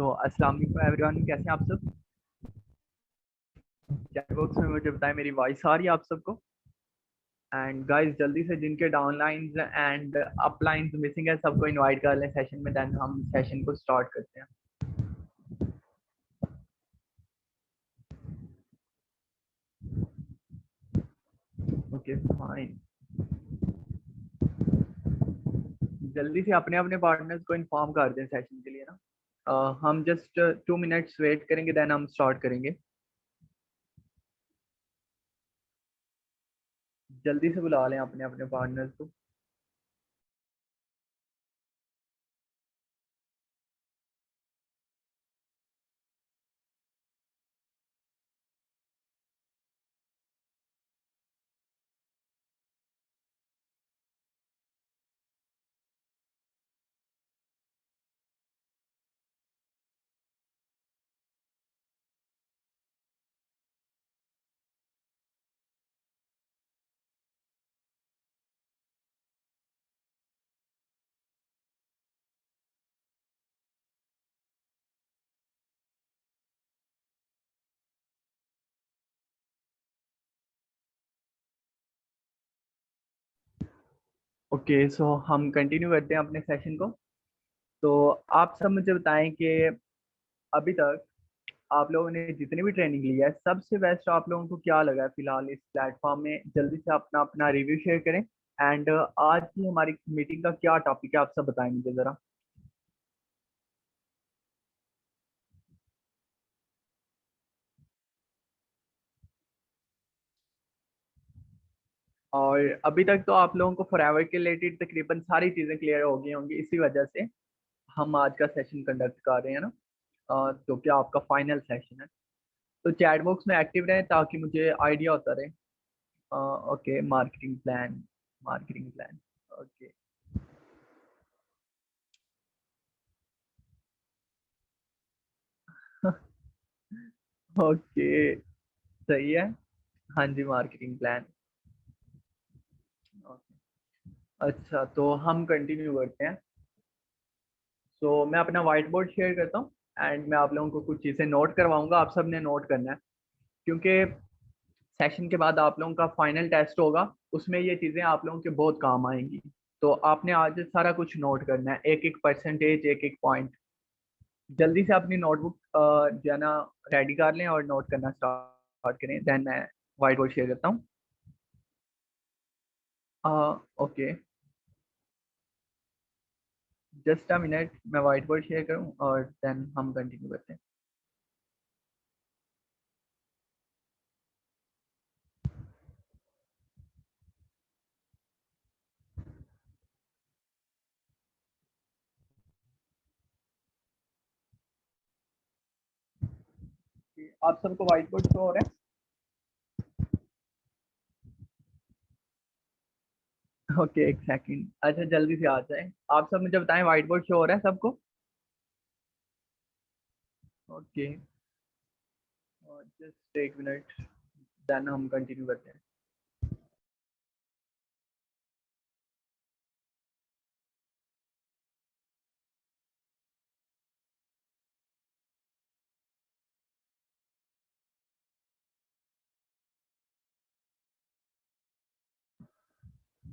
तो अस्सलाम वालेकुम एवरीवन, कैसे हैं आप सब। चैट बॉक्स में मुझे बताएं मेरी वॉइस आ रही है आप सबको। एंड गाइस जल्दी से जिनके डाउनलाइंस एंड अपलाइंस मिसिंग है सबको इनवाइट कर लें सेशन में, देन हम सेशन को स्टार्ट करते हैं। Okay fine. जल्दी से अपने अपने पार्टनर्स को इन्फॉर्म कर दें सेशन के लिए ना। हम जस्ट 2 मिनट्स वेट करेंगे, देन हम स्टार्ट करेंगे। जल्दी से बुला लें अपने अपने पार्टनर्स को। ओके सो हम कंटिन्यू करते हैं अपने सेशन को। तो आप सब मुझे बताएं कि अभी तक आप लोगों ने जितनी भी ट्रेनिंग ली है सबसे बेस्ट आप लोगों को क्या लगा है फिलहाल इस प्लेटफॉर्म में। जल्दी से अपना अपना रिव्यू शेयर करें। एंड आज की हमारी मीटिंग का क्या टॉपिक है आप सब बताएं मुझे जरा। और अभी तक तो आप लोगों को फॉरएवर के रिलेटेड तकरीबन सारी चीज़ें क्लियर हो गई होंगी, इसी वजह से हम आज का सेशन कंडक्ट कर रहे हैं ना। तो क्या आपका फाइनल सेशन है, तो चैट बॉक्स में एक्टिव रहें ताकि मुझे आइडिया होता रहे। Okay marketing plan. Marketing plan. Okay. Okay सही है। हाँ जी मार्केटिंग प्लान। अच्छा तो हम कंटिन्यू करते हैं। तो मैं अपना वाइट बोर्ड शेयर करता हूँ एंड मैं आप लोगों को कुछ चीज़ें नोट करवाऊंगा, आप सब ने नोट करना है क्योंकि सेशन के बाद आप लोगों का फाइनल टेस्ट होगा, उसमें ये चीज़ें आप लोगों के बहुत काम आएंगी। तो आपने आज सारा कुछ नोट करना है, एक एक परसेंटेज, एक एक पॉइंट। जल्दी से अपनी नोटबुक जो है ना रेडी कर लें और नोट करना स्टार्ट करें, देन मैं वाइट बोर्ड शेयर करता हूँ। ओके जस्ट अ मिनट, मैं वाइट बोर्ड शेयर करूँ और देन हम कंटिन्यू करते हैं। आप सबको व्हाइट बोर्ड शो हो रहा है। ओके एक सेकंड, अच्छा जल्दी से आ जाए। आप सब मुझे बताएं व्हाइट बोर्ड शो हो रहा है सबको। ओके जस्ट एक मिनट, देन हम कंटिन्यू करते हैं।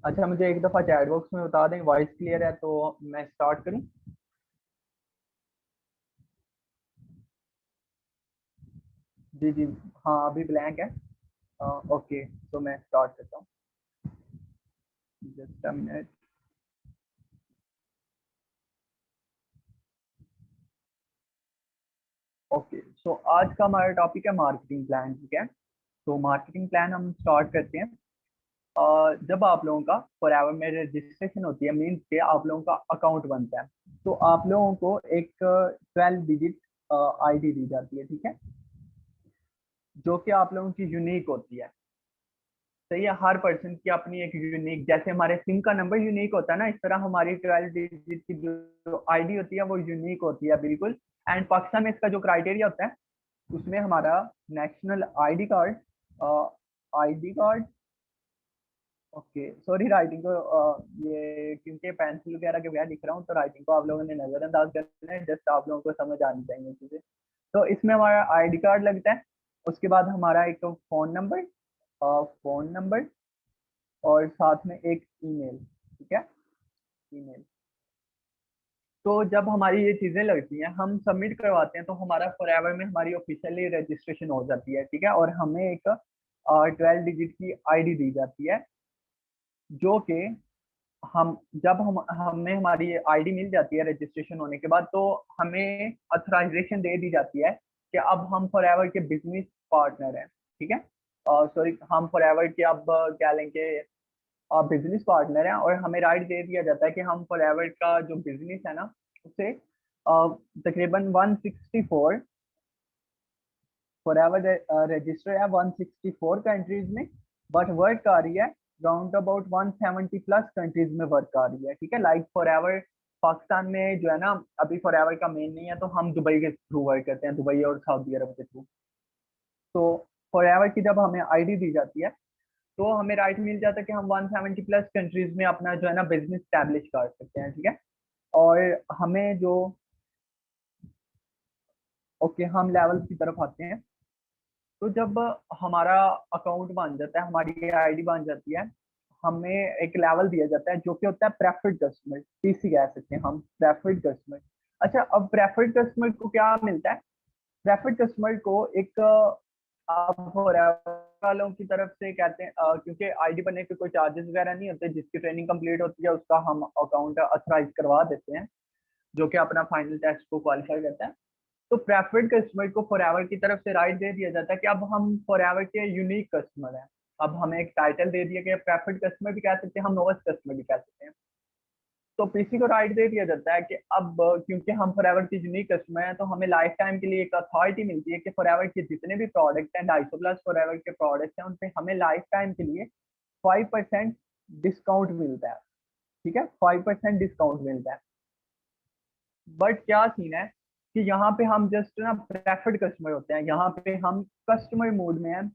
अच्छा मुझे एक दफ़ा चैट बॉक्स में बता दें वॉइस क्लियर है तो मैं स्टार्ट करूं। जी जी। हाँ अभी ब्लैंक है। ओके तो मैं स्टार्ट करता हूँ। Just a minute. Okay so आज का हमारा टॉपिक है मार्केटिंग प्लान, ठीक है। तो मार्केटिंग प्लान हम स्टार्ट करते हैं। जब आप लोगों का फॉरएवर में रजिस्ट्रेशन होती है, मीन्स के आप लोगों का अकाउंट बनता है, तो आप लोगों को एक 12 डिजिट आईडी दी जाती है, ठीक है, जो कि आप लोगों की यूनिक होती है। सही है, हर पर्सन की अपनी एक यूनिक, जैसे हमारे सिम का नंबर यूनिक होता है ना, इस तरह हमारी 12 डिजिट की जो आईडी होती है वो यूनिक होती है बिल्कुल। एंड पाकिस्तान में इसका जो क्राइटेरिया होता है उसमें हमारा national ID card, ID card, okay sorry, writing को ये क्योंकि पेंसिल वगैरह के बगैर लिख रहा हूँ तो राइटिंग को आप लोगों ने नजरअंदाज करना है, जस्ट आप लोगों को समझ आनी चाहिए चीजें। तो इसमें हमारा आईडी कार्ड लगता है, उसके बाद हमारा एक तो फोन नंबर और साथ में एक ईमेल। ठीक है, ईमेल। तो जब हमारी ये चीजें लगती हैं, हम सबमिट करवाते हैं, तो हमारा फॉरएवर में हमारी ऑफिशियली रजिस्ट्रेशन हो जाती है। ठीक है, और हमें एक 12 डिजिट की आईडी दी जाती है, जो कि हम जब हम हमें हमारी आईडी मिल जाती है रजिस्ट्रेशन होने के बाद, तो हमें अथोराइजेशन दे दी जाती है कि अब हम फॉरएवर के बिजनेस पार्टनर हैं। ठीक है, सॉरी, हम फॉरएवर के अब क्या लेंगे, बिजनेस पार्टनर हैं, और हमें राइट दे दिया जाता है कि हम फॉरएवर का जो बिजनेस है ना, उसे तकरीबन 164 फॉरएवर रजिस्टर है 164 कंट्रीज में, बट वर्क कर रही है राउंड अबाउट 170 प्लस कंट्रीज में वर्क कर रही है। ठीक है, लाइक फॉरएवर पाकिस्तान में जो है ना, अभी फॉरएवर का मेन नहीं है, तो हम दुबई के थ्रू वर्क करते हैं, दुबई और सऊदी अरब के थ्रू। तो फॉरएवर की जब हमें आईडी दी जाती है, तो हमें राइट मिल जाता है कि हम 170 प्लस कंट्रीज में अपना जो है ना बिजनेस स्टैब्लिश कर सकते हैं। ठीक है, और हमें जो ओके, हम लेवल की तरफ आते हैं। तो जब हमारा अकाउंट बन जाता है, हमारी आईडी बन जाती है, हमें एक लेवल दिया जाता है जो कि होता है प्रेफर्ड कस्टमर, पीसी कह सकते हैं हम, प्रेफर्ड कस्टमर। अच्छा, अब प्रेफर्ड कस्टमर को क्या मिलता है? प्रेफर्ड कस्टमर को एक आप वालों की तरफ से कहते हैं, क्योंकि आईडी बनने के कोई चार्जेस वगैरह नहीं होते, जिसकी ट्रेनिंग कंप्लीट होती है उसका हम अकाउंट अथराइज करवा देते हैं, जो कि अपना फाइनल टेस्ट को क्वालिफाई करता है। तो प्रेफर्ड कस्टमर को फॉरएवर की तरफ से राइट दे दिया जाता है कि अब हम फॉरएवर के यूनिक कस्टमर हैं। अब हमें एक टाइटल दे दिया गया, प्रेफर्ड कस्टमर भी कह सकते हैं, हम नोवेस्ट कस्टमर भी कह सकते हैं। तो पीसी को राइट दे दिया जाता है कि अब क्योंकि हम फॉरएवर के यूनिक कस्टमर हैं, तो हमें लाइफ टाइम के लिए एक अथॉरिटी मिलती है कि फॉरएवर के जितने भी प्रोडक्ट हैं, 250 प्लस फॉरएवर के प्रोडक्ट्स हैं, उन पे हमें लाइफ टाइम के लिए 5% डिस्काउंट मिलता है। ठीक है, 5% डिस्काउंट मिलता है। बट क्या सीन है कि यहाँ पे हम जस्ट ना प्रेफर्ड कस्टमर होते हैं, यहाँ पे हम कस्टमर मोड में हैं,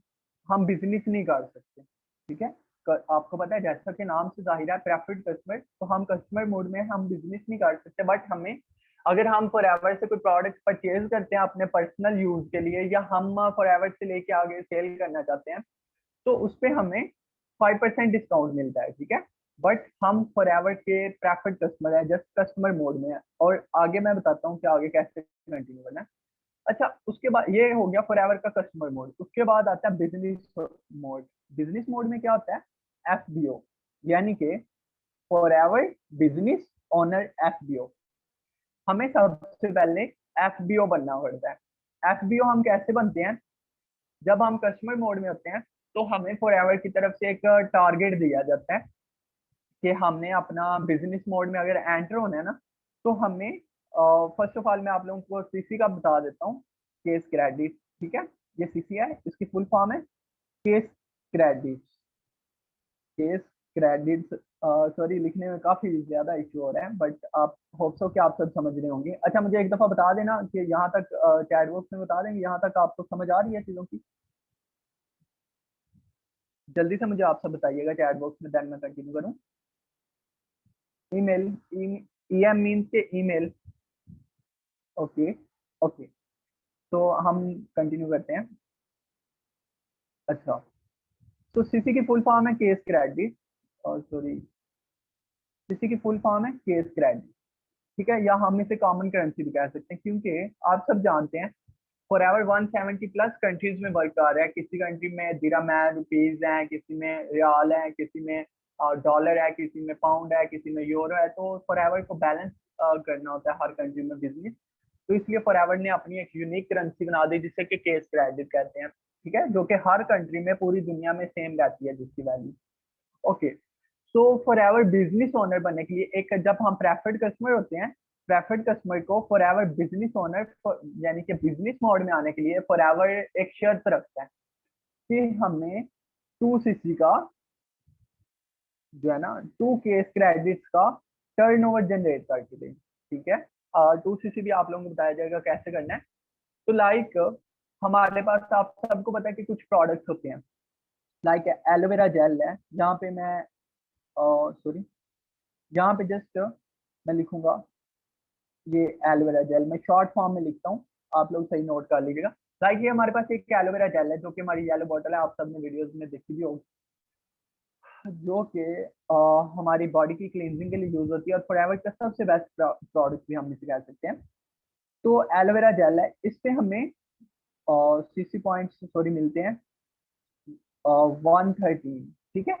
हम बिजनेस नहीं कर सकते। ठीक है, आपको पता है, जैसा कि नाम से जाहिर है प्रेफर्ड कस्टमर, तो हम कस्टमर मोड में हम बिजनेस नहीं कर सकते। बट हमें, अगर हम फॉरएवर से कोई प्रोडक्ट परचेज करते हैं अपने पर्सनल यूज के लिए, या हम फॉरएवर से लेके आगे सेल करना चाहते हैं, तो उस पर हमें 5% डिस्काउंट मिलता है। ठीक है, बट हम फॉरएवर के प्रेफर्ड कस्टमर है, जस्ट कस्टमर मोड में है, और आगे मैं बताता हूँ कि आगे कैसे कंटिन्यू करना है। अच्छा, उसके बाद ये हो गया फॉरएवर का कस्टमर मोड। उसके बाद आता है बिजनेस मोड। बिजनेस मोड में क्या होता है? एफबीओ, यानी कि फॉरएवर बिजनेस ओनर एफबीओ। हमें सबसे पहले एफबीओ बनना पड़ता है। एफबीओ हम कैसे बनते हैं? जब हम कस्टमर मोड में होते हैं, तो हमें फॉरएवर की तरफ से एक टारगेट दिया जाता है कि हमने अपना बिजनेस मोड में अगर एंटर होना है ना, तो हमें फर्स्ट ऑफ ऑल मैं आप लोगों को सीसी का बता देता हूँ, केस क्रेडिट। ठीक है, ये सीसी है, इसकी फुल फॉर्म है case credit. Case credit, sorry लिखने में काफी ज्यादा इश्यू हो रहा है, बट आप होप सो कि आप सब समझ रहे होंगे। अच्छा, मुझे एक दफा बता देना कि यहाँ तक चैट बॉक्स में बता देंगे, यहाँ तक आपको समझ आ रही है चीजों की? जल्दी से मुझे आप सब बताइएगा चैट बॉक्स में, देन मैं कंटिन्यू करूँ। ईमेल, ईएम मीन्स के ईमेल। ओके, ओके, तो हम कंटिन्यू करते हैं। अच्छा, तो सीसी की फुल फॉर्म है केस क्रेडिट, और सॉरी, सीसी की फुल फॉर्म है केस क्रेडिट। ठीक है, या हम इसे कॉमन करेंसी भी कह सकते हैं, क्योंकि आप सब जानते हैं फॉरएवर 170 प्लस कंट्रीज में वर्क कर रहा है। किसी कंट्री में दिरहम है, रुपीज है, किसी में रियाल है, किसी में डॉलर है, किसी में पाउंड है, किसी में यूरो है। तो फॉरएवर को बैलेंस करना होता है हर कंट्री में बिजनेस। तो इसलिए फॉरएवर ने अपनी एक यूनिक करेंसी बना दी, जिसे कि केस क्रेडिट कहते हैं। ठीक है, जो कि हर कंट्री में पूरी दुनिया में सेम रहती है, जिसकी वैल्यू। ओके, सो फॉरएवर बिजनेस ओनर बनने के लिए, एक जब हम प्रेफर्ड कस्टमर होते हैं, प्रेफर्ड कस्टमर को फॉरएवर बिजनेस ओनर यानी कि बिजनेस मोड में आने के लिए फॉरएवर एक शर्त रखता है कि हमें 2 सीसी का जो है ना, 2 केस क्रेडिट्स का टर्नओवर जनरेट करके दें। ठीक है, 2 सीसी भी आप लोगों को बताया जाएगा कैसे करना है। तो लाइक हमारे पास, आप सबको पता है कि कुछ प्रोडक्ट्स होते हैं, लाइक एलोवेरा जेल है, जहाँ पे मैं सॉरी, यहाँ पे जस्ट मैं लिखूंगा ये एलोवेरा जेल, मैं शॉर्ट फॉर्म में लिखता हूँ, आप लोग सही नोट कर लीजिएगा। लाइक ये हमारे पास एक एलोवेरा जेल है जो कि हमारी येलो बॉटल है, आप सबने वीडियोस में देखी भी होगी, जो कि हमारी बॉडी की क्लींजिंग के लिए यूज होती है और फॉरएवर का सबसे बेस्ट प्रोडक्ट भी हम इसे कह सकते हैं। तो एलोवेरा जेल है, इस पे हमें सीसी पॉइंट्स सॉरी मिलते हैं 113, ठीक है,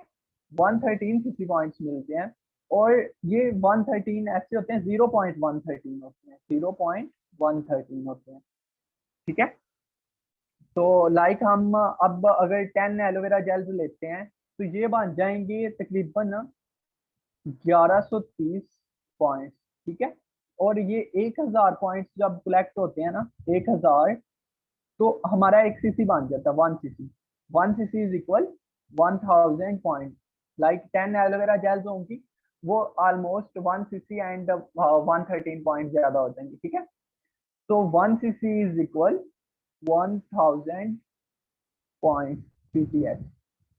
113 सीसी पॉइंट्स मिलते हैं। और ये 113 ऐसे होते हैं, 0.113 होते हैं, 0.113 होते हैं, ठीक है। तो लाइक हम अब अगर 10 एलोवेरा जेल्स लेते हैं तो ये बन जाएंगे तकरीबन 1130 पॉइंट्स, ठीक है। और ये 1000 पॉइंट्स जब कलेक्ट होते हैं ना, 1000, तो हमारा एक सीसी बन जाता है, 1 CC. 1 CC is equal 1000 point. Like 10 aloe vera gels होंगी, वो ऑलमोस्ट 1 सीसी एंड 113 पॉइंट ज्यादा हो जाएंगे, ठीक है। तो 1 CC is equal 1000 point CCS,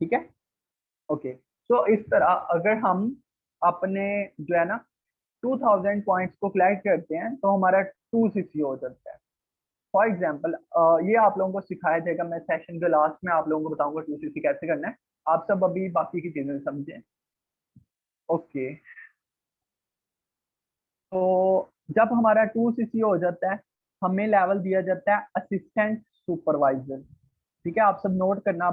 ठीक है। ओके, तो इस तरह अगर हम अपने जो है ना 2000 पॉइंट्स को कलेक्ट करते हैं तो हमारा 2 सीसी हो जाता है। फॉर एग्जाम्पल ये आप लोगों को सिखाया जाएगा, मैं सेशन के लास्ट में आप लोगों को बताऊंगा 2 सीसी कैसे करना है। आप सब अभी बाकी की चीजें समझें। ओके, तो जब हमारा 2 सीसी हो जाता है, हमें लेवल दिया जाता है असिस्टेंट सुपरवाइजर, ठीक है। आप सब नोट करना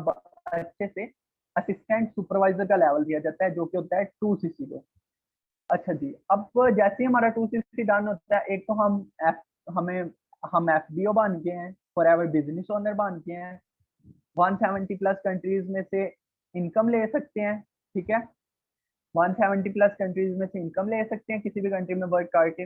अच्छे से, असिस्टेंट सुपरवाइजर का लेवल दिया जाता है जो कि होता है 2 सीसी पे। अच्छा जी, अब जैसे ही हमारा 2 सीसी डन होता है, एक तो हमें हम एफबीओ बन गए हैं, फॉरएवर बिजनेस ओनर बन गए हैं, 170 प्लस कंट्रीज में से इनकम ले सकते हैं, ठीक है। 170 प्लस कंट्रीज में से इनकम ले सकते हैं किसी भी कंट्री में वर्क करके।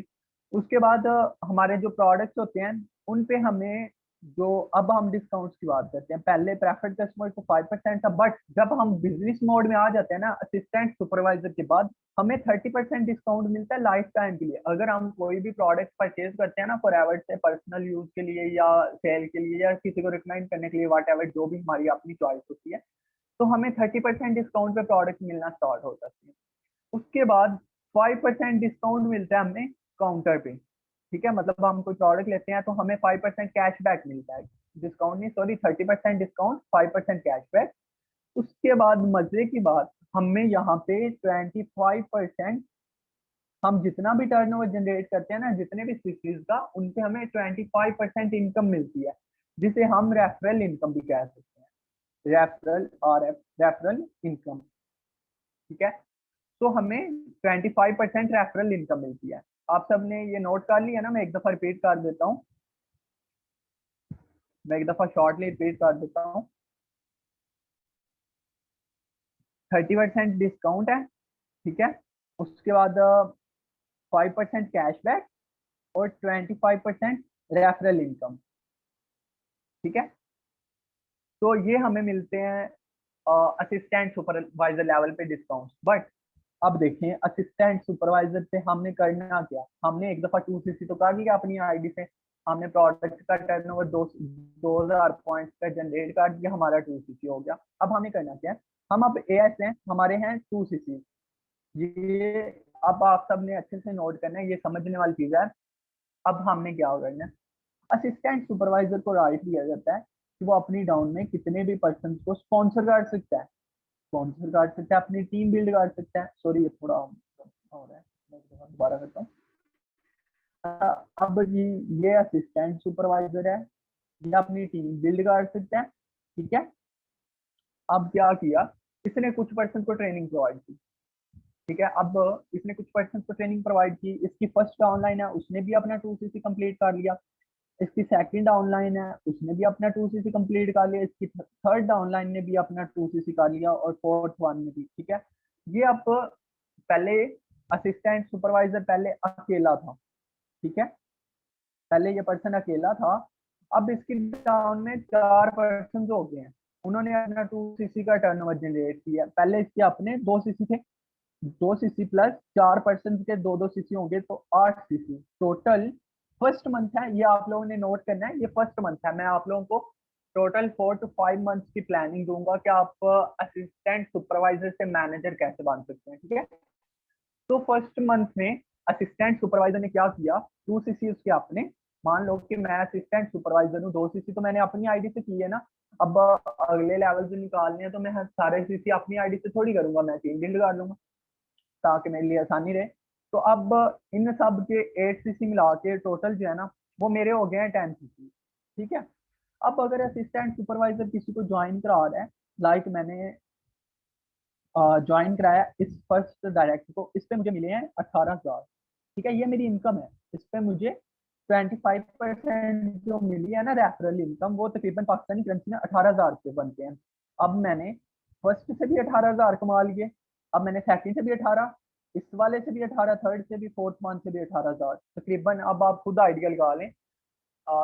उसके बाद हमारे जो प्रोडक्ट्स होते हैं उन पे हमें जो, अब हम डिस्काउंट्स की बात करते हैं, पहले प्रेफर्ड कस्टमर को 5% था, बट जब हम बिजनेस मोड में आ जाते हैं ना असिस्टेंट सुपरवाइजर के बाद, हमें 30% डिस्काउंट मिलता है लाइफ टाइम के लिए। अगर हम कोई भी प्रोडक्ट परचेज करते हैं ना फॉरएवर से, पर्सनल यूज के लिए या सेल के लिए या किसी को रिकमेंड करने के लिए, वट एवर जो भी हमारी अपनी चॉइस होती है, तो हमें 30% डिस्काउंट पे प्रोडक्ट मिलना स्टार्ट हो जाती है। उसके बाद 5% डिस्काउंट मिलता है हमें काउंटर पे, ठीक है। मतलब हम कोई प्रोडक्ट लेते हैं तो हमें 5% कैश बैक मिलता है, डिस्काउंट नहीं सॉरी, 30% डिस्काउंट, 5% कैश बैक। उसके बाद मजे की बात, हमें यहाँ पे 25%, हम जितना भी टर्नओवर जनरेट करते हैं ना जितने भी स्पीसीज का, उनपे हमें 25% इनकम मिलती है, जिसे हम रेफरल इनकम भी कह सकते हैं, रेफरल और रेफरल इनकम, ठीक है। तो हमें 25% रेफरल इनकम मिलती है। आप सबने ये नोट कर लिया ना, मैं एक दफा रिपीट कर देता हूँ, मैं एक दफा शॉर्टली रिपीट कर देता हूँ। 30% डिस्काउंट है, ठीक है। उसके बाद 5% कैशबैक और 25% रेफरल इनकम, ठीक है। तो ये हमें मिलते हैं असिस्टेंट सुपरवाइजर लेवल पे डिस्काउंट। बट अब देखें असिस्टेंट सुपरवाइजर से हमने करना क्या, हमने एक दफा 2 सीसी तो कर लिया अपनी आईडी से, हमने प्रोडक्ट का टर्नओवर 2000 पॉइंट्स का जनरेट कर दिया, हमारा 2 सीसी हो गया। अब हमें करना क्या है, हम अब एएस हैं, हमारे हैं 2 सीसी। ये अब आप सब ने अच्छे से नोट करना है, ये समझने वाली चीज है। अब हमने क्या करना है, असिस्टेंट सुपरवाइजर को राइट दिया जाता है कि वो अपनी डाउन में कितने भी पर्सन को स्पॉन्सर कर सकता है, स्पॉन्सर कर सकता है, अपनी टीम बिल्ड कर सकता है। सॉरी ये थोड़ा हो रहा है, मैं दोबारा करता हूँ। अब ये असिस्टेंट सुपरवाइजर है, ये अपनी टीम बिल्ड कर सकता है, ठीक है। अब क्या किया, इसने कुछ पर्सन को ट्रेनिंग प्रोवाइड की, ठीक है। अब इसने कुछ पर्सन को ट्रेनिंग प्रोवाइड की, इसकी फर्स्ट ऑनलाइन है, उसने भी अपना 2 सीसी कंप्लीट कर लिया। इसकी सेकंड ऑनलाइन है, उसने भी अपना 2 सीसी कंप्लीट कर लिया। इसकी थर्ड ऑनलाइन ने भी अपना 2 सीसी कर लिया और फोर्थ वन ने भी, ठीक है। ये अब पहले असिस्टेंट सुपरवाइजर पहले अकेला था, ठीक है, पहले ये पर्सन अकेला था। अब इसकी टाउन में 4 पर्सन हो गए हैं, उन्होंने अपना 2 सीसी का टर्नओवर जनरेट किया। पहले इसके अपने 2 सीसी थे, 2 सीसी प्लस 4 पर्सन के 2-2 सीसी होंगे तो 8 सीसी टोटल। फर्स्ट मंथ है ये, आप लोगों ने नोट करना है, ये फर्स्ट मंथ है। मैं आप लोगों को टोटल 4 to 5 मंथ्स की प्लानिंग दूंगा कि आप असिस्टेंट सुपरवाइजर से मैनेजर कैसे बन सकते हैं, ठीक है। तो फर्स्ट मंथ में असिस्टेंट सुपरवाइजर ने क्या किया, 2 CC उसके अपने, मान लो कि मैं असिस्टेंट सुपरवाइजर हूँ, 2 CC तो मैंने अपनी आईडी से की है ना। अब अगले लेवल से निकालने हैं तो मैं सारे CC अपनी आईडी से थोड़ी करूंगा, मैं टीम बिल्ड कर लूंगा ताकि मेरे लिए आसानी रहे। तो अब इन सब के 8 CC मिला के टोटल जो है ना वो मेरे हो गए हैं 10 CC, ठीक है। अब अगर असिस्टेंट सुपरवाइजर किसी को ज्वाइन करा रहा है, लाइक मैंने ज्वाइन कराया इस फर्स्ट डायरेक्टर को, इस पे मुझे मिले हैं 18,000, ठीक है। ये मेरी इनकम है, इस पे मुझे 25% जो मिली है ना रेफरल इनकम, वो तकरीबन पाकिस्तानी करेंसी में 18,000 रुपये बनते हैं। अब मैंने फर्स्ट से भी 18,000 कमा लिए, अब मैंने सेकंड से भी 18, इस वाले से भी 18, थर्ड से भी, फोर्थ मंथ से भी 18,000 तकरीबन। अब आप खुद आइडिया लगा लें,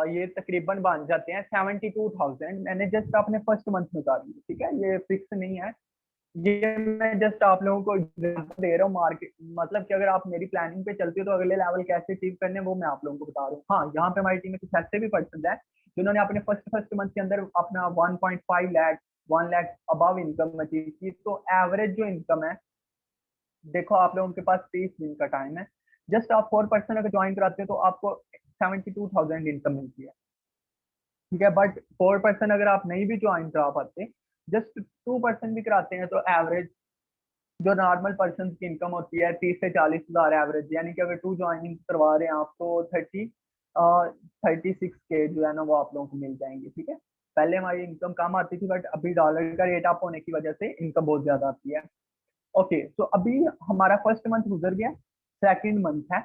ये तकरीबन बन जाते हैं 72,000। मैंने जस्ट अपने फर्स्ट मंथ में उतार लिए, ठीक है, ये फिक्स नहीं है, ये मैं जस्ट आप लोगों को एग्जांपल दे रहा हूँ मार्केट, मतलब कि अगर आप मेरी प्लानिंग पे चलते हो तो अगले लेवल कैसे अचीव करने वो मैं आप लोगों को बता रहा हूँ। हाँ, यहाँ पे हमारी टीम में कुछ ऐसे भी पर्सन है जिन्होंने अपने फर्स्ट मंथ के अंदर अपना 1.5 lakh 1 lakh above income achieve की। तो एवरेज जो इनकम है, देखो आप लोगों के पास 30 दिन का टाइम है, जस्ट आप 4% अगर ज्वाइन कराते हो तो आपको 72,000 इनकम मिलती है, ठीक है। बट 4% अगर आप नहीं भी ज्वाइन करा पाते, जस्ट 2% भी कराते हैं, तो एवरेज जो नॉर्मल पर्सन की इनकम होती है 30 से 40 हज़ार एवरेज, यानी कि अगर 2 ज्वाइनिंग करवा रहे हैं आप तो 36K जो है ना वो आप लोगों को मिल जाएंगे, ठीक है। पहले हमारी इनकम कम आती थी, बट अभी डॉलर का रेट अप होने की वजह से इनकम बहुत ज्यादा आती है। ओके, तो अभी हमारा फर्स्ट मंथ गुजर गया, सेकंड मंथ है,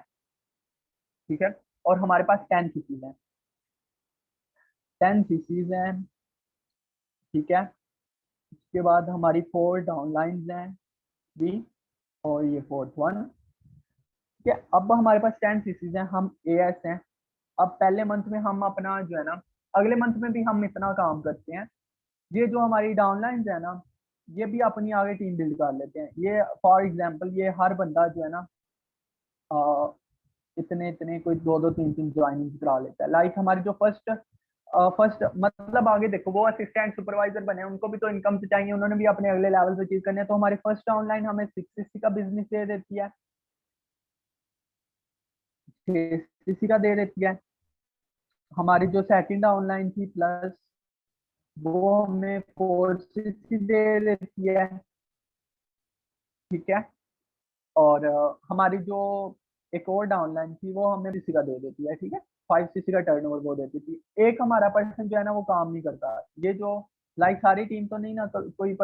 ठीक है, और हमारे पास 10 CCs हैं, 10 CCs हैं, ठीक है। उसके बाद हमारी 4 डाउनलाइंस हैं भी, और ये फोर्थ वन, ठीक है। अब हमारे पास 10 CCs हैं, हम AS हैं। अब पहले मंथ में हम अपना जो है ना, अगले मंथ में भी हम इतना काम करते हैं, ये जो हमारी डाउनलाइंस है ना, ये भी अपनी आगे टीम बिल्ड कर लेते हैं। ये फॉर एग्जांपल ये हर बंदा जो है ना इतने इतने कोई 2-2 3-3 ज्वाइनिंग करा लेता है। लाइक हमारी जो फर्स्ट मतलब आगे देखो, वो असिस्टेंट सुपरवाइजर बने, उनको भी तो इनकम से चाहिए, उन्होंने भी अपने अगले लेवल पे अचीव करने हैं। तो हमारी फर्स्ट ऑनलाइन हमें 6 CC का बिजनेस दे देती है, 6 CC का दे देती है। हमारी जो सेकंड ऑनलाइन थी प्लस, वो हमें 4 CC दे देती है, ठीक है। और हमारी जो एक और डाउनलाइन थी वो हमें CC का दे देती है, ठीक है। 5 CC का टर्नओवर वो देती थी। एक हमारा पर्सन जो है ना वो काम नहीं करता, ये जो लाइक सारी टीम तो नहीं ना, कोई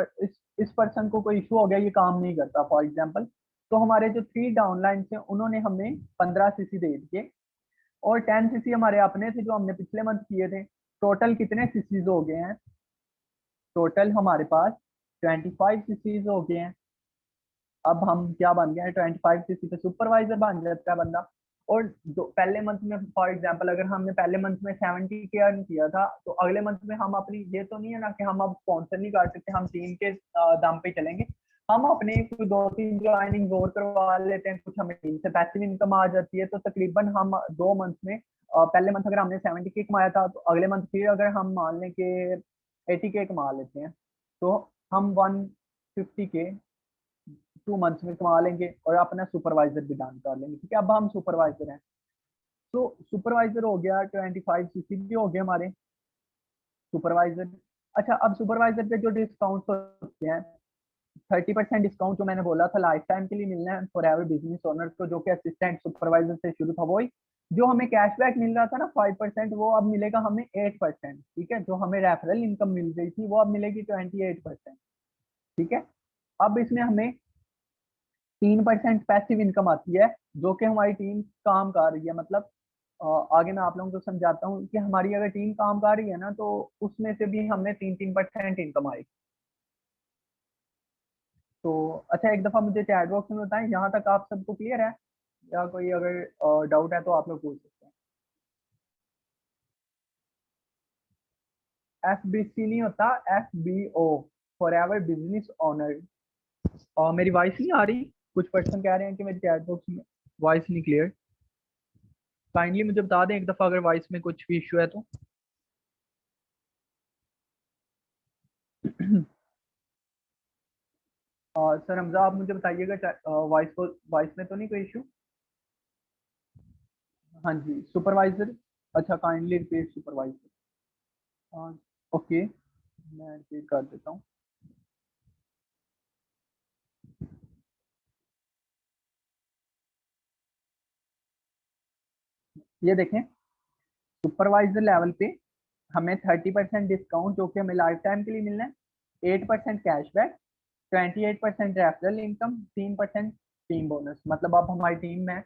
इस पर्सन को कोई इशू हो गया, ये काम नहीं करता फॉर एग्जाम्पल, तो हमारे जो 3 डाउनलाइन थे उन्होंने हमें 15 CC दे दिए, और 10 CC हमारे अपने थे जो हमने पिछले मंथ किए थे। टोटल कितने CCs हो गए हैं, टोटल हमारे पास 25 CCs हो गए हैं। अब हम क्या बन गए हैं, 25 CC पे सुपरवाइजर बन जाता है बंदा। और पहले मंथ में फॉर एग्जांपल अगर हमने पहले मंथ में 70K अर्न किया था, तो अगले मंथ में हम अपनी, ये तो नहीं है ना कि हम अब स्पॉन्सर नहीं कर सकते, हम टीम के दम पे चलेंगे, हम अपने कोई 2-3 ज्वाइनिंग और करवा लेते हैं, कुछ हमें टीम से पैसिव इनकम आ जाती है। तो तकरीबन हम 2 मंथ में, पहले मंथ अगर हमने 70K कमाया था, तो अगले मंथ फिर अगर हम मान लें कि 80K कमा लेते हैं, तो हम 150K 2 मंथ्स में कमा लेंगे और अपना सुपरवाइजर भी डाउन कर लेंगे, ठीक है। अब हम सुपरवाइजर हैं, तो सुपरवाइजर हो गया, 25 CC भी हो गए हमारे सुपरवाइजर। अच्छा, अब सुपरवाइजर पे जो डिस्काउंट होते हैं, 30% डिस्काउंट जो मैंने बोला था लाइफ टाइम के लिए मिलना है फॉर एवर बिजनेस ओनर को, जो कि असिस्टेंट सुपरवाइजर से शुरू था वही। जो हमें कैशबैक मिल रहा था ना 5%, वो अब मिलेगा हमें 8%, ठीक है। जो हमें रेफरल इनकम मिल रही थी वो अब मिलेगी 28%, ठीक है। अब इसमें हमें 3% पैसिव इनकम आती है, जो कि हमारी टीम काम कर रही है। मतलब आगे मैं आप लोगों को समझाता हूँ कि हमारी अगर टीम काम कर रही है ना, तो उसमें से भी हमें 3-3% इनकम आएगी। तो अच्छा, एक दफा मुझे चैट बॉक्स में बताएं, यहाँ तक आप सबको क्लियर है, या कोई अगर डाउट है तो आप लोग पूछ सकते हैं। FBC नहीं होता, FBO, for ever business owner. और मेरी वॉइस नहीं आ रही, कुछ पर्सन कह रहे हैं कि मेरी चैट बॉक्स में वॉइस नहीं क्लियर, काइंडली मुझे बता दें एक दफा अगर वॉइस में कुछ भी इशू है तो। और सर हमजा आप मुझे बताइएगा, वॉइस में तो नहीं कोई इशू? हाँ जी, सुपरवाइजर। अच्छा, काइंडली रिपीट सुपरवाइजर। हाँ, ओके, मैं रिपीट कर देता हूँ। ये देखें, सुपरवाइजर लेवल पे हमें 30% डिस्काउंट जो कि हमें लाइफ टाइम के लिए मिलना है, 8% cashback, 28% referral income, 3% team bonus. मतलब अब हमारी टीम में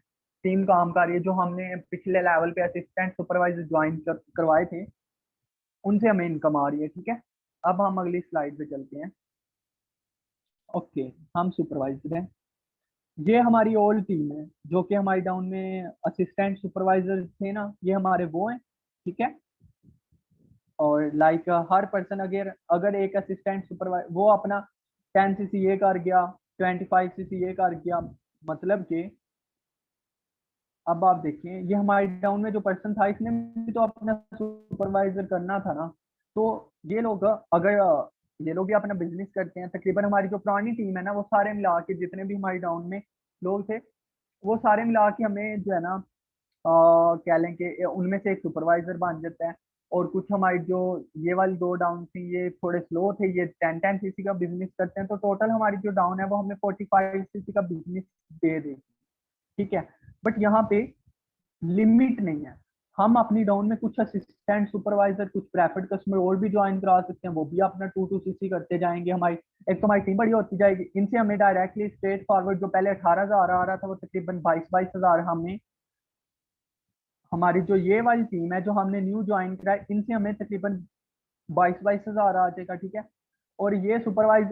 टीम काम कर रही है, जो हमने पिछले लेवल पे असिस्टेंट सुपरवाइजर करवाए थे, उनसे हमें इनकम आ रही है। ठीक है, अब हम अगली स्लाइड पे चलते हैं। ओके, हम सुपरवाइजर हैं, ये हमारी ओल्ड टीम है, जो कि हमारी डाउन में असिस्टेंट सुपरवाइजर थे ना, ये हमारे वो हैं। ठीक है, और लाइक हर पर्सन अगर अगर एक असिस्टेंट सुपरवाइजर वो अपना 10 सीसी ये कर गया, 25 सीसी ये कर गया, मतलब कि अब आप देखिए, ये हमारे टाउन में जो पर्सन था, इसने भी तो अपना सुपरवाइजर करना था ना। तो ये लोग अगर ये लोग भी अपना बिजनेस करते हैं, तकरीबन हमारी जो पुरानी टीम है ना, वो सारे मिला के जितने भी हमारी टाउन में लोग थे, वो सारे मिला के हमें जो है ना, क्या लें कि उनमें से एक सुपरवाइजर बन जाता है। और कुछ हमारी जो ये वाली दो डाउन थी, ये थोड़े स्लो थे, ये 10 10 सीसी का बिजनेस करते हैं, तो टोटल हमारी जो डाउन है वो हमें 45 सीसी का बिजनेस दे देगी। ठीक है, बट यहाँ पे लिमिट नहीं है। हम अपनी डाउन में कुछ असिस्टेंट सुपरवाइजर, कुछ प्रेफर्ड कस्टमर और भी ज्वाइन करा सकते हैं, वो भी अपना 2 2 सीसी करते जाएंगे। हमारी एक तो हमारी टीम बड़ी होती जाएगी, इनसे हमें डायरेक्टली स्ट्रेट फॉरवर्ड जो पहले 18,000 आ रहा था, वो तकरीबन 22 22 हजार हमें, हमारी जो ये वाली टीम है जो हमने न्यू ज्वाइन करा है, इनसे हमें तकरीबन 22 22 हजार आ जाएगा। ठीक है, और ये सुपरवाइज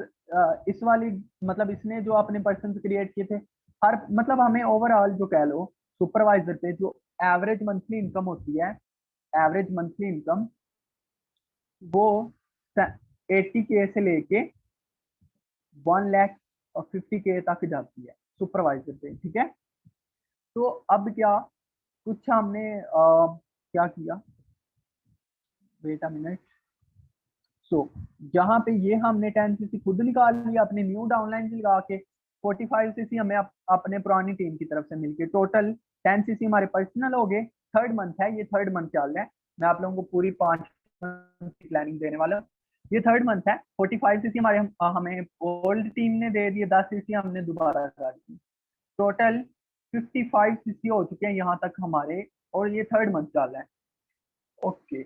इस वाली, मतलब इसने जो अपने पर्सन क्रिएट किए थे, हर मतलब हमें ओवरऑल जो कह लो, सुपरवाइजर पे जो एवरेज मंथली इनकम होती है, एवरेज मंथली इनकम वो 80K से लेके 1,50K तक जाती है सुपरवाइजर पे। ठीक है, तो अब क्या, कुछ हमने क्या किया, वेट अ मिनट। सो यहाँ पे ये हमने 10 सीसी खुद निकाल लिया अपने न्यू डाउनलाइन से लगा के, 45 सीसी हमें अपने पुरानी टीम की तरफ से मिलके, टोटल 10 सीसी हमारे पर्सनल हो गए। थर्ड मंथ है, ये थर्ड मंथ चल रहा है, मैं आप लोगों को पूरी 5 की प्लानिंग देने वाला हूँ। ये थर्ड मंथ है, 45 सीसी हमारे हमें ओल्ड टीम ने दे दिए, 10 सीसी हमने दोबारा कर दी, टोटल 55 सीसी हो चुके हैं यहाँ तक हमारे, और ये थर्ड मंथ चल रहा है। ओके,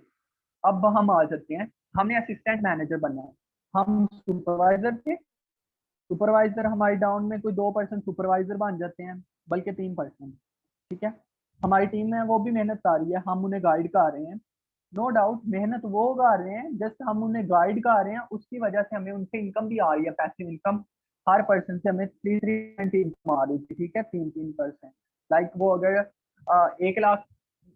अब हम आ जाते हैं, हमें असिस्टेंट मैनेजर बनना है। हम सुपरवाइजर थे, सुपरवाइजर हमारी डाउन में कोई 2 पर्सन सुपरवाइजर बन जाते हैं, बल्कि 3 पर्सन। ठीक है, हमारी टीम में वो भी मेहनत कर रही है, हम उन्हें गाइड कर रहे हैं। नो डाउट मेहनत वो कर रहे हैं, जस्ट हम उन्हें गाइड कर रहे हैं, उसकी वजह से हमें उनसे इनकम भी आ रही है, पैसिव इनकम। हर पर्सन से हमें 3 3 इनकम आ रही थी। ठीक है, 3 3%। लाइक वो अगर 1 लाख,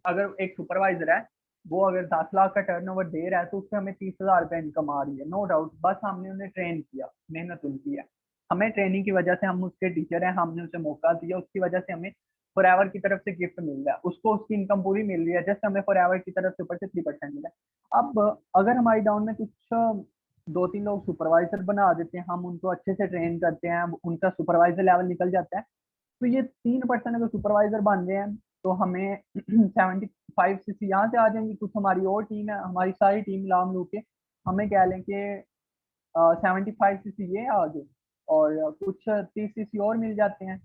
अगर एक सुपरवाइजर है, वो अगर 10 लाख का टर्नओवर दे रहा है, तो उससे हमें 30,000 रुपये इनकम आ रही है। नो डाउट, बस हमने उन्हें ट्रेन किया, मेहनत उनकी है। हमें ट्रेनिंग की वजह से, हम उसके टीचर हैं, हमने उसे मौका दिया, उसकी वजह से हमें फॉरएवर की तरफ से गिफ्ट मिल रहा है, उसको उसकी इनकम पूरी मिल रही है, जस्ट हमें फॉरएवर की तरफ से ऊपर से 3% मिला है। अब अगर हमारी डाउन में कुछ 2 3 लोग सुपरवाइजर बना देते हैं, हम उनको अच्छे से ट्रेन करते हैं, उनका सुपरवाइजर लेवल निकल जाता है, तो ये 3% अगर सुपरवाइजर बन गए हैं, तो हमें 75 सीसी यहाँ से आ जाएंगी। कुछ हमारी और टीम है, हमारी सारी टीम मिला मिलू के हमें कह लें कि 75 सीसी ये आ गए, और कुछ 30 सीसी और मिल जाते हैं।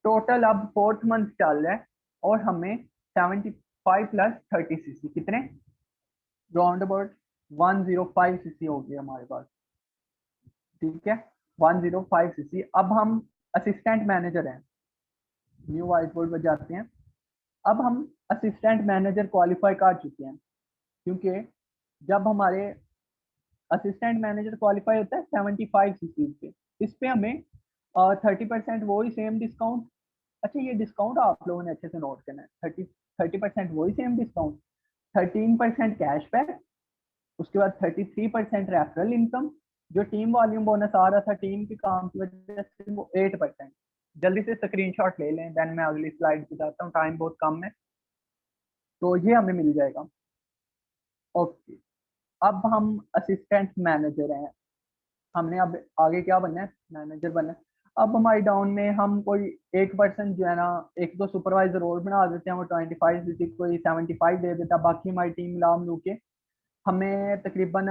टोटल अब फोर्थ मंथ चल रहा है, और हमें 75 + 30 सीसी कितने, राउंड अबाउट 105 सीसी हो गई हमारे पास। ठीक है, 105 सीसी। अब हम असिस्टेंट मैनेजर हैं, न्यू व्हाइट बोर्ड पर जाते हैं। अब हम असिस्टेंट मैनेजर क्वालिफाई कर चुके हैं, क्योंकि जब हमारे असिस्टेंट मैनेजर क्वालिफाई होता है 75 सीसी पे, इस पे हमें 30% वही सेम डिस्काउंट। अच्छा, ये डिस्काउंट आप लोगों ने अच्छे से नोट करना है, 30% वही सेम डिस्काउंट, 13% कैशबैक, उसके बाद 33% रेफरल इनकम, जो टीम वॉल्यूम बोनस आ रहा था टीम के काम की वजह से, वो 8%। जल्दी से स्क्रीनशॉट ले लें, देन मैं अगली स्लाइड पे जाता हूँ, टाइम बहुत कम है, तो ये हमें मिल जाएगा। ओके, अब हम असिस्टेंट मैनेजर हैं, हमने अब आगे क्या बनना है, मैनेजर बनना है। अब हमारी डाउन में हम कोई एक पर्सन जो है ना, एक दो सुपरवाइजर और बना देते हैं, वो 25 देती, कोई 75 दे देता, बाकी हमारी टीम मिला मिलू के हमें तकरीबन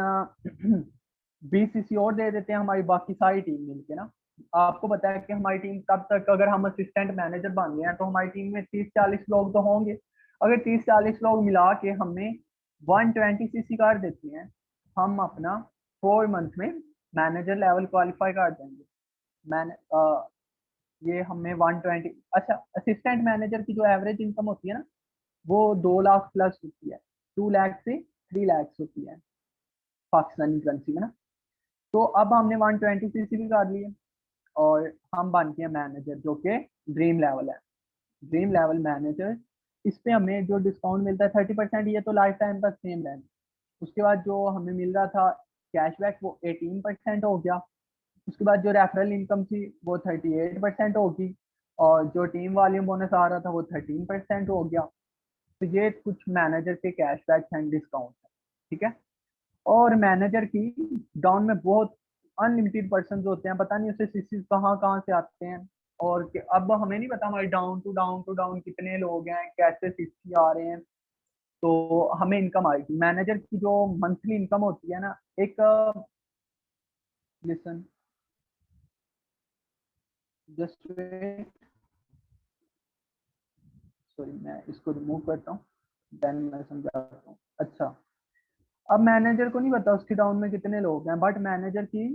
20 सीसी और दे देते हैं, हमारी बाकी सारी टीम मिलके ना। आपको पता है कि हमारी टीम तब तक, अगर हम असिस्टेंट मैनेजर बन गए हैं तो हमारी टीम में 30-40 लोग तो होंगे। अगर 30-40 लोग मिला के हमें 120 सीसी कर देती हैं, हम अपना 4 मंथ में मैनेजर लेवल क्वालिफाई कर देंगे। मैंने ये हमें 120, अच्छा असिस्टेंट मैनेजर की जो एवरेज इनकम होती है ना, वो 2 लाख प्लस होती है, 2 लाख से 3 लाख होती है पाकिस्तानी करेंसी में ना। तो अब हमने 120 सीसी भी कर लिए और हम बन गए मैनेजर, जो कि ड्रीम लेवल है, ड्रीम लेवल मैनेजर। इस पे हमें जो डिस्काउंट मिलता है 30%, ये तो लाइफ टाइम तक सेम रहना। उसके बाद जो हमें मिल रहा था कैशबैक, वो 18% हो गया। उसके बाद जो रेफरल इनकम थी वो 38% होगी, और जो टीम वॉल्यूम बोनस आ रहा था वो 13% हो गया। तो ये कुछ मैनेजर के कैशबैक एंड डिस्काउंट है, ठीक है। और मैनेजर की डाउन में बहुत अनलिमिटेड पर्सन होते हैं, पता नहीं उसे सीसीज कहाँ कहाँ से आते हैं। और अब हमें नहीं पता हमारे डाउन टू डाउन कितने लोग हैं, कैसे सीसी आ रहे हैं। तो हमें इनकम आएगी मैनेजर की जो मंथली इनकम होती है ना, एक लिसन जस्ट, सॉरी मैं इसको रिमूव करता हूँ, देन मैं समझाता हूँ। अच्छा, अब मैनेजर को नहीं पता उसकी डाउन में कितने लोग हैं, बट मैनेजर की,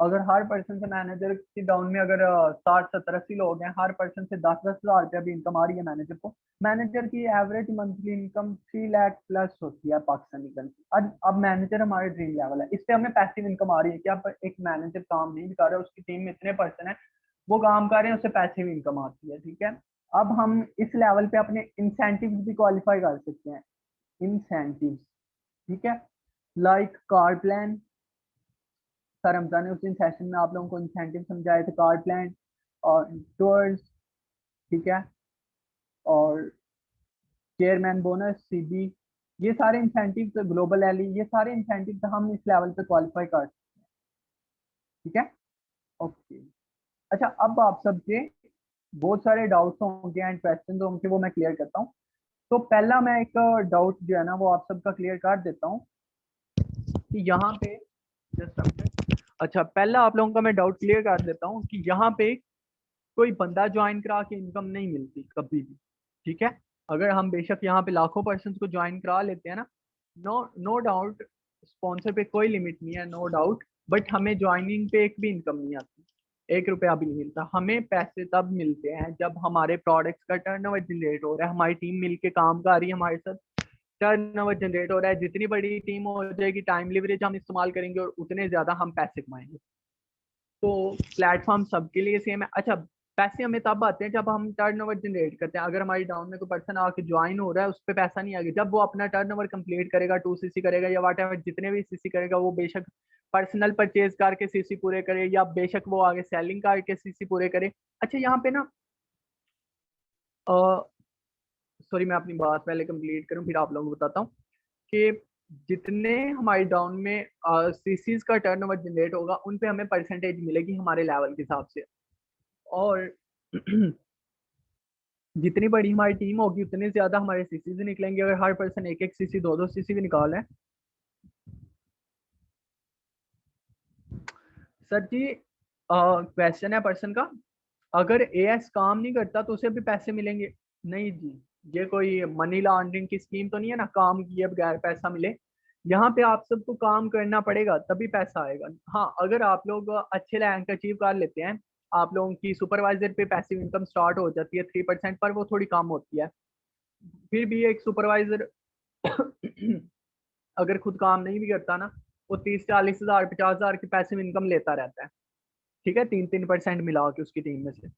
अगर हर पर्सन से मैनेजर की डाउन में अगर 60-70-80 लोग हैं, हर पर्सन से 10-10 हज़ार रुपया भी इनकम आ रही है मैनेजर को, मैनेजर की average monthly income 3 lakh plus होती है पाकिस्तानी करेंसी। अब मैनेजर हमारे ड्रीम लेवल है, इससे हमें पैसिव इनकम आ रही है कि अब एक मैनेजर काम नहीं कर रहा है, उसकी टीम में इतने पर्सन है वो काम कर रहे हैं, उससे पैसिव इनकम आती है, ठीक है। अब हम इस लेवल पे अपने इंसेंटिव भी क्वालिफाई कर सकते हैं, इंसेंटिव, ठीक है। Like car plan, sir Ramzan ने उस दिन सेशन में आप लोगों को इंसेंटिव समझाए थे, कार प्लान और टूर्स, ठीक है, और चेयरमैन बोनस, सीबी, ये सारे इंसेंटिव, ग्लोबल एली, ये सारे इंसेंटिव हम इस लेवल पे क्वालिफाई कर सकते हैं, ठीक है। ओके, अच्छा अब आप सबके बहुत सारे डाउट्स होंगे एंड क्वेश्चन होंगे, वो मैं क्लियर करता हूँ। तो पहला मैं एक डाउट जो है ना वो आप सबका क्लियर कर देता हूँ कि यहाँ पे, जस्ट, अच्छा पहला आप लोगों का मैं डाउट क्लियर कर देता हूँ कि यहाँ पे कोई बंदा ज्वाइन करा के इनकम नहीं मिलती कभी भी, ठीक है। अगर हम बेशक यहाँ पे लाखों पर्सन को ज्वाइन करा लेते हैं ना, नो नो डाउट, स्पॉन्सर पे कोई लिमिट नहीं है, नो डाउट, बट हमें ज्वाइनिंग पे एक भी इनकम नहीं आती, 1 रुपया भी नहीं मिलता। हमें पैसे तब मिलते हैं जब हमारे प्रोडक्ट्स का टर्नओवर जनरेट हो रहा है, हमारी टीम मिलके काम कर रही है हमारे साथ, टर्नओवर जनरेट हो रहा है। जितनी बड़ी टीम हो जाएगी, टाइम लिवरेज हम इस्तेमाल करेंगे और उतने ज्यादा हम पैसे कमाएंगे। तो प्लेटफॉर्म सबके लिए सेम है। अच्छा, पैसे हमें तब आते हैं जब हम टर्नओवर जनरेट करते हैं। अगर हमारी डाउन में कोई पर्सन आके ज्वाइन हो रहा है, उस पर पैसा नहीं आएगा, जब वो अपना टर्नओवर कंप्लीट करेगा, 2 सीसी करेगा या वाट एवर जितने भी सीसी करेगा, वो बेशक पर्सनल परचेज करके सीसी पूरे करे या बेशक वो आगे सेलिंग करके सीसी पूरे करे। अच्छा यहाँ पे ना, सॉरी मैं अपनी बात पहले कंप्लीट करूं फिर आप लोगों को बताता हूँ कि जितने हमारी डाउन में सीसीज का टर्नओवर जनरेट होगा, उन पे हमें परसेंटेज मिलेगी हमारे लेवल के हिसाब से। और जितनी बड़ी हमारी टीम होगी उतने ज्यादा हमारे सीसीज निकलेंगे। अगर हर पर्सन एक एक सीसी, दो दो सीसी भी निकाल है, सर जी क्वेश्चन है पर्सन का, अगर एएस काम नहीं करता तो उसे भी पैसे मिलेंगे? नहीं जी, ये कोई मनी लॉन्ड्रिंग की स्कीम तो नहीं है ना, काम किए बगैर पैसा मिले। यहाँ पे आप सबको काम करना पड़ेगा तभी पैसा आएगा। हाँ, अगर आप लोग अच्छे रैंक अचीव कर लेते हैं, आप लोगों की सुपरवाइजर पे पैसिव इनकम स्टार्ट हो जाती है 3% पर, वो थोड़ी कम होती है। फिर भी एक सुपरवाइजर अगर खुद काम नहीं भी करता ना, वो 30-40 हज़ार 50 हज़ार की पैसिव इनकम लेता रहता है, ठीक है, 3-3% मिला के उसकी टीम में से।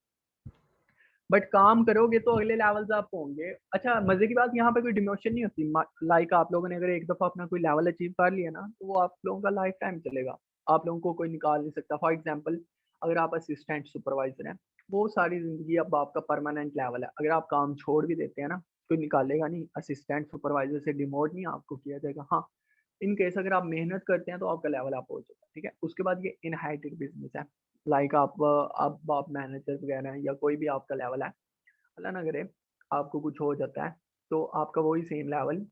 बट काम करोगे तो अगले लेवल्स आप होंगे। अच्छा मजे की बात, यहाँ पे कोई डिमोशन नहीं होती। लाइक आप लोगों ने अगर एक दफा अपना कोई लेवल अचीव कर लिया ना, तो वो आप लोगों का लाइफ टाइम चलेगा, आप लोगों को कोई निकाल नहीं सकता। फॉर एग्जाम्पल, अगर आप असिस्टेंट सुपरवाइजर हैं, वो सारी जिंदगी अब आपका परमानेंट लेवल है। अगर आप काम छोड़ भी देते हैं ना, कोई निकालेगा नहीं, असिस्टेंट सुपरवाइजर से डिमोट नहीं आपको किया जाएगा। हाँ, इन केस अगर आप मेहनत करते हैं तो आपका लेवल अप हो जाता है, ठीक है। उसके बाद ये इनहेरिटेड बिजनेस है, लाइक आप मैनेजर वगैरह हैं या कोई भी आपका लेवल है, अल्लाह ना करे आपको कुछ हो जाता है तो आपका वही सेम लेवल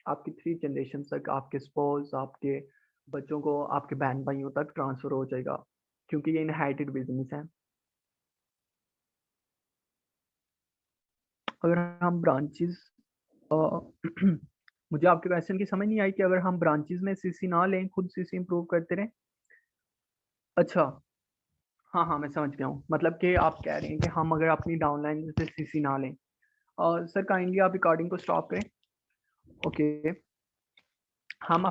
आपकी 3 जनरेशन तक, आपके स्पोज, आपके बच्चों को, आपके बहन भाइयों तक ट्रांसफर हो जाएगा, क्योंकि ये इनहेरिटेड बिजनेस है। अगर हम ब्रांचेस मुझे आपके क्वेश्चन की समझ नहीं आई कि अगर हम ब्रांचेस में सीसी ना लें, खुद सीसी इंप्रूव करते रहें। अच्छा, हाँ हाँ, मैं समझ गया हूँ, मतलब कि आप कह रहे हैं कि हम अगर अपनी डाउनलाइन से सीसी ना लें। सर काइंडली आप रिकॉर्डिंग को स्टॉप करें। ओके, हम